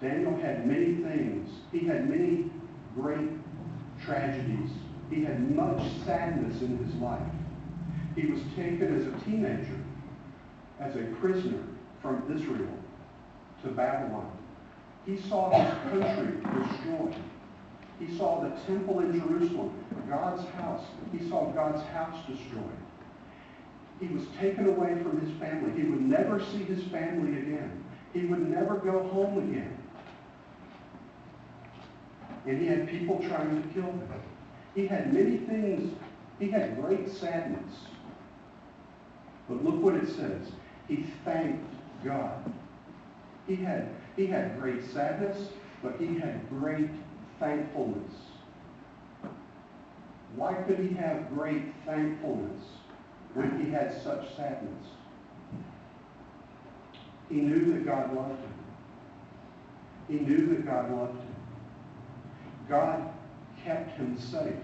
Daniel had many things. He had many great tragedies. He had much sadness in his life. He was taken as a teenager, as a prisoner from Israel to Babylon. He saw his country destroyed. He saw the temple in Jerusalem, God's house. He saw God's house destroyed. He was taken away from his family. He would never see his family again. He would never go home again. And he had people trying to kill him. He had many things. He had great sadness. But look what it says. He thanked God. He had great sadness, but he had great thankfulness. Why could he have great thankfulness when he had such sadness? He knew that God loved him. He knew that God loved him. God kept him safe.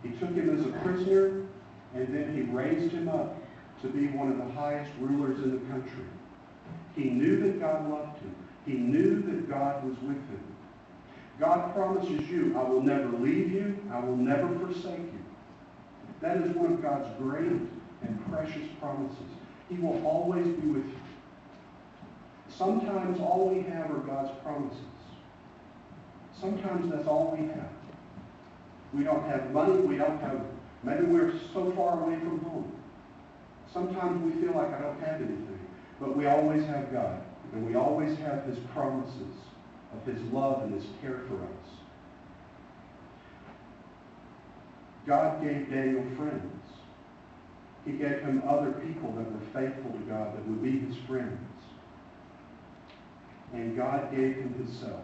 He took him as a prisoner, and then he raised him up to be one of the highest rulers in the country. He knew that God loved him. He knew that God was with him. God promises you, I will never leave you. I will never forsake you. That is one of God's great and precious promises. He will always be with you. Sometimes all we have are God's promises. Sometimes that's all we have. We don't have money. Maybe we're so far away from home. Sometimes we feel like I don't have anything. But we always have God. And we always have his promises of his love and his care for us. God gave Daniel friends. He gave him other people that were faithful to God, that would be his friends. And God gave him himself.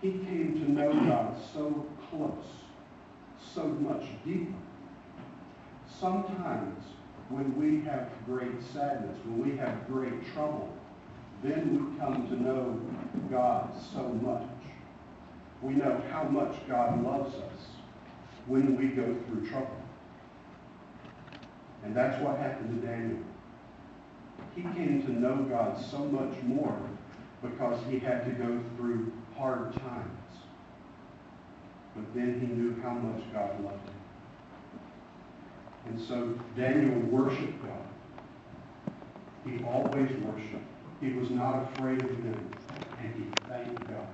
He came to know God so close, so much deeper. Sometimes when we have great sadness, when we have great trouble, then we come to know God so much. We know how much God loves us when we go through trouble. And that's what happened to Daniel. He came to know God so much more because he had to go through hard times. But then he knew how much God loved him. And so Daniel worshiped God. He always worshiped. He was not afraid of him, and he thanked God.